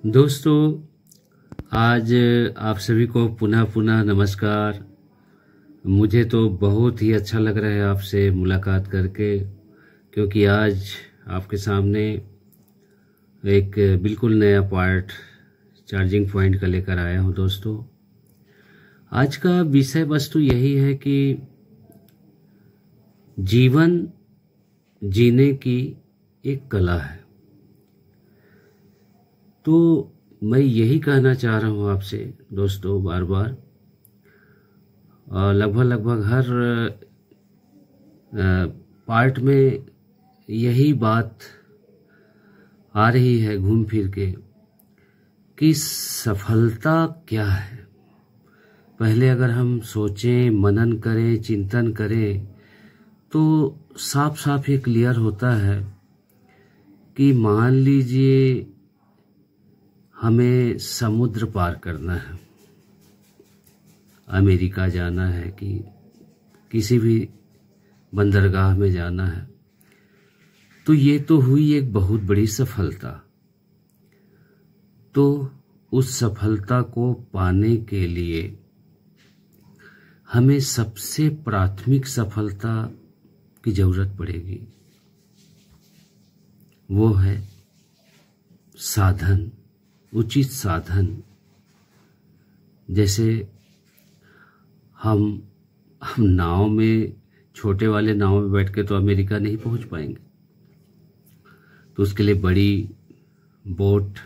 दोस्तों, आज आप सभी को पुनः पुनः नमस्कार। मुझे तो बहुत ही अच्छा लग रहा है आपसे मुलाकात करके, क्योंकि आज आपके सामने एक बिल्कुल नया पार्ट चार्जिंग पॉइंट का लेकर आया हूं। दोस्तों, आज का विषय वस्तु यही है कि जीवन जीने की एक कला है। तो मैं यही कहना चाह रहा हूँ आपसे दोस्तों, बार बार लगभग हर पार्ट में यही बात आ रही है घूम फिर के कि सफलता क्या है। पहले अगर हम सोचें, मनन करें, चिंतन करें तो साफ साफ ये क्लियर होता है कि मान लीजिए हमें समुद्र पार करना है, अमेरिका जाना है कि किसी भी बंदरगाह में जाना है, तो ये तो हुई एक बहुत बड़ी सफलता। तो उस सफलता को पाने के लिए हमें सबसे प्राथमिक सफलता की जरूरत पड़ेगी, वो है साधन, उचित साधन। जैसे हम नाव में, छोटे वाले नाव में बैठ के तो अमेरिका नहीं पहुंच पाएंगे, तो उसके लिए बड़ी बोट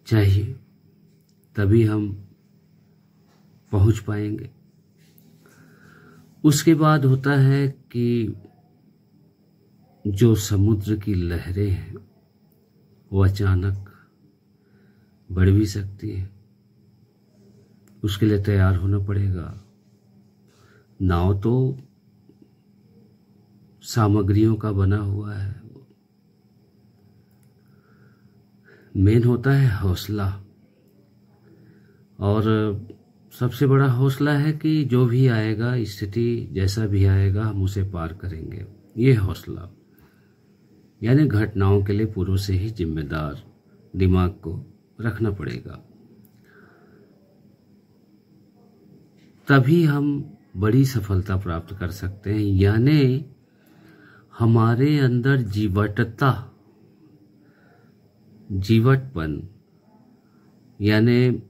चाहिए, तभी हम पहुंच पाएंगे। उसके बाद होता है कि जो समुद्र की लहरें हैं वो अचानक बढ़ भी सकती है, उसके लिए तैयार होना पड़ेगा। नाव तो सामग्रियों का बना हुआ है, मेन होता है हौसला। और सबसे बड़ा हौसला है कि जो भी आएगा, स्थिति जैसा भी आएगा, हम उसे पार करेंगे। ये हौसला यानी घटनाओं के लिए पूर्व से ही जिम्मेदार दिमाग को रखना पड़ेगा, तभी हम बड़ी सफलता प्राप्त कर सकते हैं। यानी हमारे अंदर जीवटपन, यानी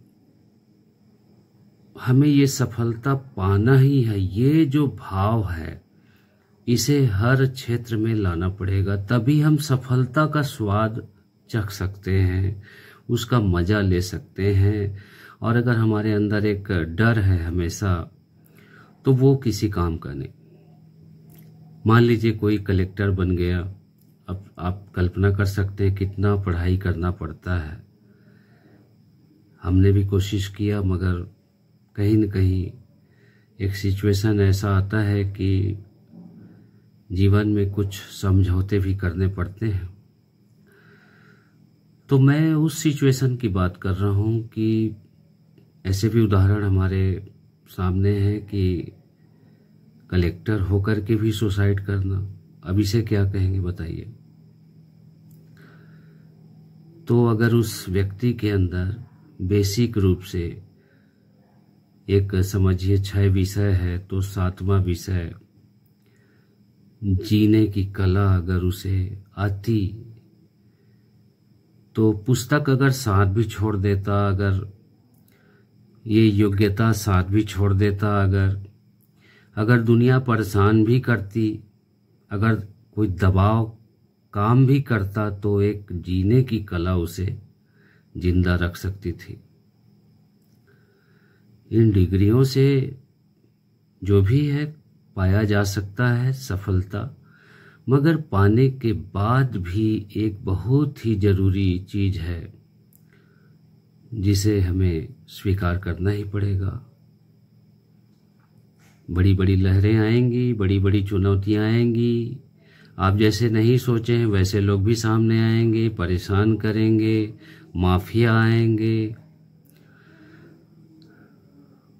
हमें ये सफलता पाना ही है, ये जो भाव है इसे हर क्षेत्र में लाना पड़ेगा, तभी हम सफलता का स्वाद चख सकते हैं, उसका मजा ले सकते हैं। और अगर हमारे अंदर एक डर है हमेशा, तो वो किसी काम का नहीं। मान लीजिए कोई कलेक्टर बन गया, अब आप कल्पना कर सकते हैं कितना पढ़ाई करना पड़ता है। हमने भी कोशिश किया, मगर कहीं न कहीं एक सिचुएशन ऐसा आता है कि जीवन में कुछ समझौते भी करने पड़ते हैं। तो मैं उस सिचुएशन की बात कर रहा हूं कि ऐसे भी उदाहरण हमारे सामने हैं कि कलेक्टर होकर के भी सुसाइड करना। अब इसे क्या कहेंगे बताइए। तो अगर उस व्यक्ति के अंदर बेसिक रूप से एक समझिए 6 विषय है, तो 7वां विषय जीने की कला अगर उसे आती, तो पुस्तक अगर साथ भी छोड़ देता, अगर ये योग्यता साथ भी छोड़ देता, अगर दुनिया परेशान भी करती, अगर कोई दबाव काम भी करता, तो एक जीने की कला उसे जिंदा रख सकती थी। इन डिग्रियों से जो भी है पाया जा सकता है सफलता, मगर पाने के बाद भी एक बहुत ही जरूरी चीज है जिसे हमें स्वीकार करना ही पड़ेगा। बड़ी बड़ी लहरें आएंगी, बड़ी बड़ी चुनौतियां आएंगी। आप जैसे नहीं सोचे हैं वैसे लोग भी सामने आएंगे, परेशान करेंगे, माफिया आएंगे।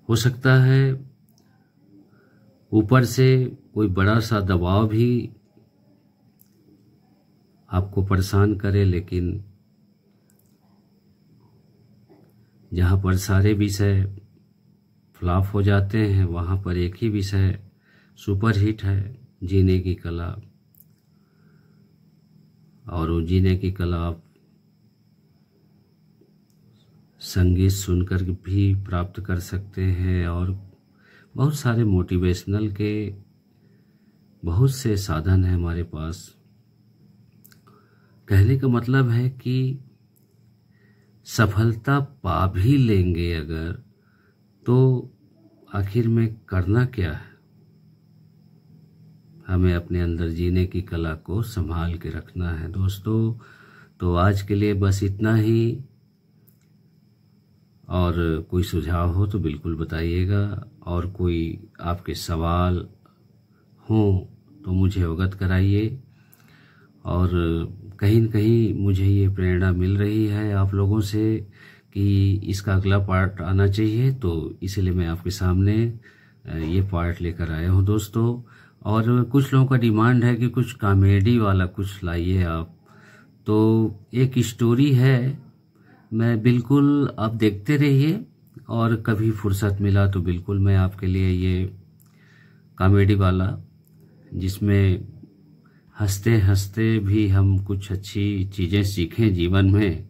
हो सकता है ऊपर से कोई बड़ा सा दबाव भी आपको परेशान करे, लेकिन जहाँ पर सारे विषय फ्लॉप हो जाते हैं वहाँ पर एक ही विषय सुपर हिट है, जीने की कला। और वो जीने की कला आप संगीत सुनकर भी प्राप्त कर सकते हैं, और बहुत सारे मोटिवेशनल के बहुत से साधन हैं हमारे पास। कहने का मतलब है कि सफलता पा भी लेंगे अगर, तो आखिर में करना क्या है? हमें अपने अंदर जीने की कला को संभाल के रखना है दोस्तों। तो आज के लिए बस इतना ही, और कोई सुझाव हो तो बिल्कुल बताइएगा, और कोई आपके सवाल हो तो मुझे अवगत कराइए। और कहीं न कहीं मुझे ये प्रेरणा मिल रही है आप लोगों से कि इसका अगला पार्ट आना चाहिए, तो इसलिए मैं आपके सामने ये पार्ट लेकर आया हूँ दोस्तों। और कुछ लोगों का डिमांड है कि कुछ कॉमेडी वाला कुछ लाइए आप, तो एक स्टोरी है, मैं बिल्कुल आप देखते रहिए, और कभी फुर्सत मिला तो बिल्कुल मैं आपके लिए ये कॉमेडी वाला, जिसमें हंसते हंसते भी हम कुछ अच्छी चीज़ें सीखें जीवन में,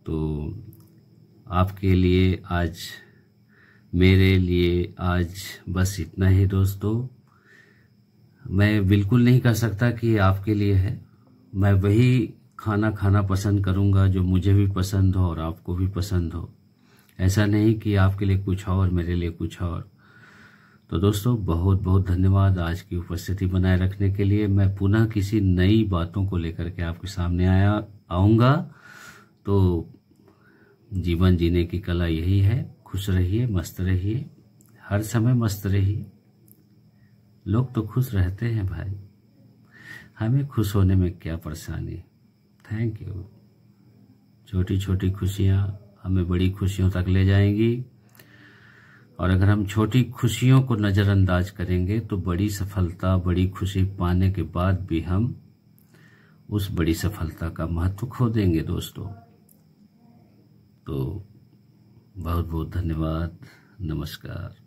तो आपके लिए आज, मेरे लिए आज बस इतना ही दोस्तों। मैं बिल्कुल नहीं कह सकता कि आपके लिए है, मैं वही खाना खाना पसंद करूंगा जो मुझे भी पसंद हो और आपको भी पसंद हो। ऐसा नहीं कि आपके लिए कुछ और मेरे लिए कुछ और। तो दोस्तों बहुत बहुत धन्यवाद आज की उपस्थिति बनाए रखने के लिए। मैं पुनः किसी नई बातों को लेकर के आपके सामने आऊँगा। तो जीवन जीने की कला यही है, खुश रहिए, मस्त रहिए, हर समय मस्त रहिए। लोग तो खुश रहते हैं भाई, हमें खुश होने में क्या परेशानी। Thank you. छोटी छोटी खुशियाँ हमें बड़ी खुशियों तक ले जाएंगी, और अगर हम छोटी खुशियों को नज़रअंदाज करेंगे तो बड़ी सफलता, बड़ी खुशी पाने के बाद भी हम उस बड़ी सफलता का महत्व खो देंगे दोस्तों। तो बहुत बहुत धन्यवाद, नमस्कार।